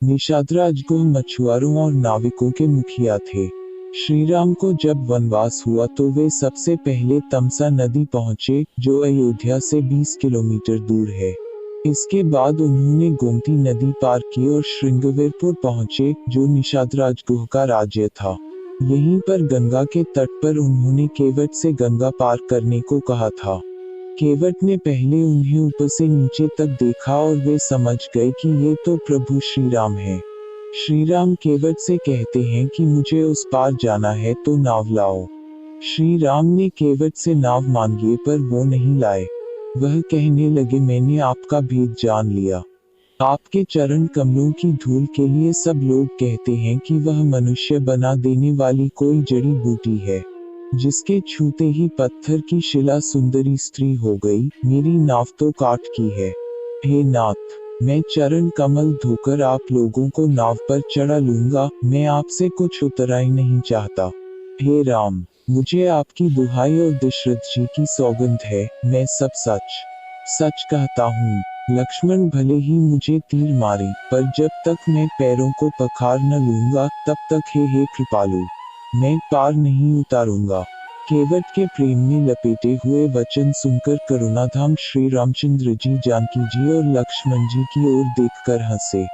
निषादराज गुह मछुआरों और नाविकों के मुखिया थे। श्री राम को जब वनवास हुआ तो वे सबसे पहले तमसा नदी पहुंचे, जो अयोध्या से 20 किलोमीटर दूर है। इसके बाद उन्होंने गोमती नदी पार की और श्रृंगवेरपुर पहुंचे, जो निषादराज गुह का राज्य था। यहीं पर गंगा के तट पर उन्होंने केवट से गंगा पार करने को कहा था। केवट ने पहले उन्हें ऊपर से नीचे तक देखा और वे समझ गए कि ये तो प्रभु श्री राम है। श्री राम केवट से कहते हैं कि मुझे उस पार जाना है तो नाव लाओ। श्री राम ने केवट से नाव मांगी पर वो नहीं लाए। वह कहने लगे, मैंने आपका भेद जान लिया। आपके चरण कमलों की धूल के लिए सब लोग कहते हैं कि वह मनुष्य बना देने वाली कोई जड़ी बूटी है, जिसके छूते ही पत्थर की शिला सुंदरी स्त्री हो गई। मेरी नाव तो काठ की है। हे नाथ, मैं चरण कमल धोकर आप लोगों को नाव पर चढ़ा लूंगा। मैं आपसे कुछ उतराई नहीं चाहता। हे राम, मुझे आपकी दुहाई और दशरथ जी की सौगंध है, मैं सब सच सच कहता हूँ। लक्ष्मण भले ही मुझे तीर मारे, पर जब तक मैं पैरों को पखार न लूंगा तब तक हे कृपालु, मैं पार नहीं उतारूंगा। केवट के प्रेम में लपेटे हुए वचन सुनकर करुणाधाम श्री रामचंद्र जी जानकी जी और लक्ष्मण जी की ओर देखकर हंसे।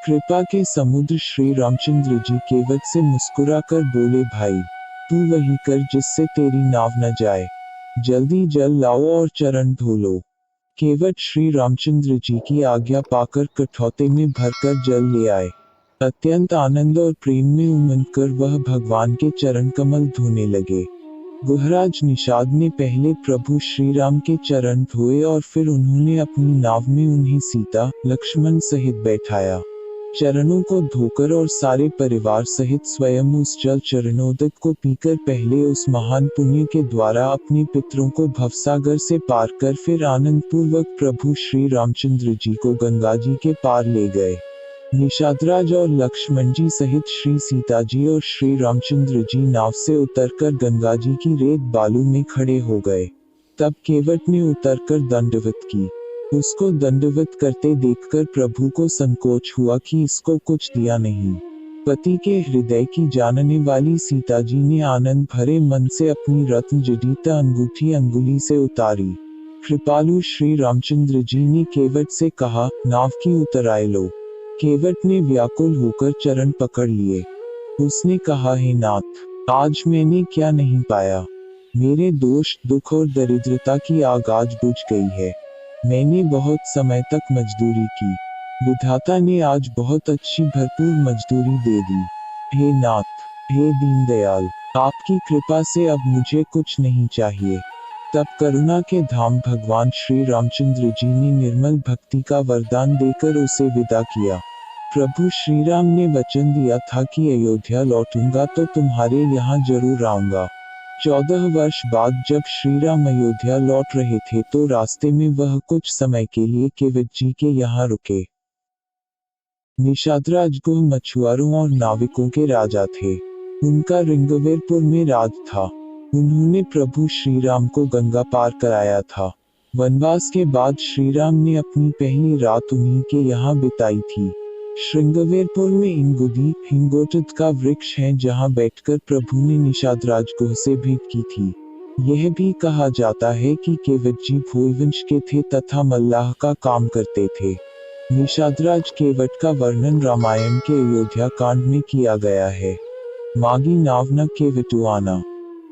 कृपा के समुद्र श्री रामचंद्र जी केवट से मुस्कुराकर बोले, भाई तू वही कर जिससे तेरी नाव न जाए। जल्दी जल लाओ और चरण धो लो। केवट श्री रामचंद्र जी की आज्ञा पाकर कठौते में भरकर जल ले आए। अत्यंत आनंद और प्रेम में उमंग कर वह भगवान के चरण कमल धोने लगे। गुहराज निषाद ने पहले प्रभु श्री राम के चरण धोए और फिर उन्होंने अपनी नाव में उन्हें सीता लक्ष्मण सहित बैठाया। चरणों को धोकर और सारे परिवार सहित स्वयं उस जल चरणोदक को पीकर पहले उस महान पुण्य के द्वारा अपने पितरों को भवसागर से पार कर फिर आनंद पूर्वक प्रभु श्री रामचंद्र जी को गंगा जी के पार ले गए। निषादराज और लक्ष्मण जी सहित श्री सीता जी और श्री रामचंद्र जी नाव से उतरकर गंगा जी की रेत बालू में खड़े हो गए। तब केवट ने उतरकर दंडवत की। उसको दंडवत करते देखकर प्रभु को संकोच हुआ कि इसको कुछ दिया नहीं। पति के हृदय की जानने वाली सीता जी ने आनंद भरे मन से अपनी रत्न जड़ित अंगूठी अंगुली से उतारी। कृपालु श्री रामचंद्र जी ने केवट से कहा, नाव की उतराई लो। केवट ने व्याकुल होकर चरण पकड़ लिए। उसने कहा, हे नाथ, आज मैंने क्या नहीं पाया। मेरे दोष दुख और दरिद्रता की आग आज बुझ गई है। मैंने बहुत समय तक मजदूरी की। विधाता ने आज बहुत अच्छी भरपूर मजदूरी दे दी। हे नाथ, हे दीनदयाल, आपकी कृपा से अब मुझे कुछ नहीं चाहिए। तब करुणा के धाम भगवान श्री रामचंद्र जी ने निर्मल भक्ति का वरदान देकर उसे विदा किया। प्रभु श्री राम ने वचन दिया था कि अयोध्या लौटूंगा तो तुम्हारे यहाँ जरूर आऊंगा। 14 वर्ष बाद जब श्री राम अयोध्या लौट रहे थे तो रास्ते में वह कुछ समय के लिए केवट जी के यहाँ रुके। निषादराज गुह मछुआरों और नाविकों के राजा थे। उनका रिंगवेरपुर में राज था। उन्होंने प्रभु श्री राम को गंगा पार कराया था। वनवास के बाद श्री राम ने अपनी पहली रात उन्हीं के यहाँ बिताई थी। श्रृंगवेरपुर में इंगुदी हिंगोटद का वृक्ष है, जहाँ बैठकर प्रभु ने निषादराज गुह से भेंट की थी। यह भी कहा जाता है कि केवट जी भोईवंश के थे तथा मल्लाह का काम करते थे। निषादराज केवट का वर्णन रामायण के अयोध्या कांड में किया गया है। मागी नाव न केवटु आना,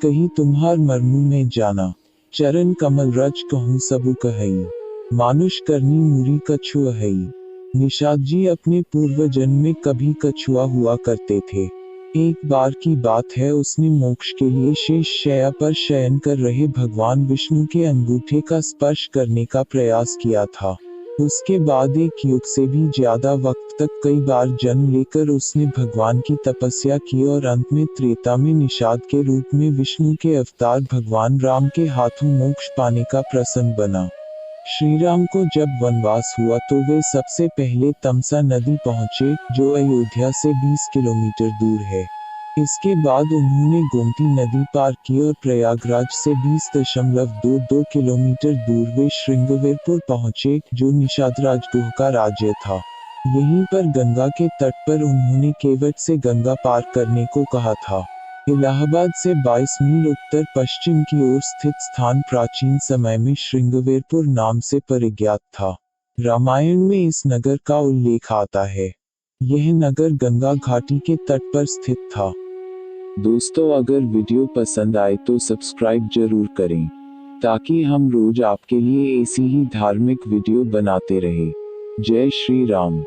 कही तुम्हार मरमु में जाना। चरण कमल रज कहूँ सबु कहई, मानुष करनी मूरी कछु अहई। निषाद जी अपने पूर्व जन्म में कभी कछुआ हुआ करते थे। एक बार की बात है, उसने मोक्ष के लिए शेष शैया पर शयन कर रहे भगवान विष्णु के अंगूठे का स्पर्श करने का प्रयास किया था। उसके बाद एक युग से भी ज्यादा वक्त तक कई बार जन्म लेकर उसने भगवान की तपस्या की और अंत में त्रेता में निषाद के रूप में विष्णु के अवतार भगवान राम के हाथों मोक्ष पाने का प्रसंग बना। श्री राम को जब वनवास हुआ तो वे सबसे पहले तमसा नदी पहुंचे, जो अयोध्या से 20 किलोमीटर दूर है। इसके बाद उन्होंने गोमती नदी पार की और प्रयागराज से 20.22 किलोमीटर दूर वे श्रृंगवेरपुर पहुंचे, जो निषादराज गुह का राज्य था। यहीं पर गंगा के तट पर उन्होंने केवट से गंगा पार करने को कहा था। इलाहाबाद से 22 मील उत्तर पश्चिम की ओर स्थित स्थान प्राचीन समय में श्रृंगवेरपुर नाम से परिज्ञात था। रामायण में इस नगर का उल्लेख आता है। यह नगर गंगा घाटी के तट पर स्थित था। दोस्तों, अगर वीडियो पसंद आए तो सब्सक्राइब जरूर करें, ताकि हम रोज आपके लिए ऐसी ही धार्मिक वीडियो बनाते रहें। जय श्री राम।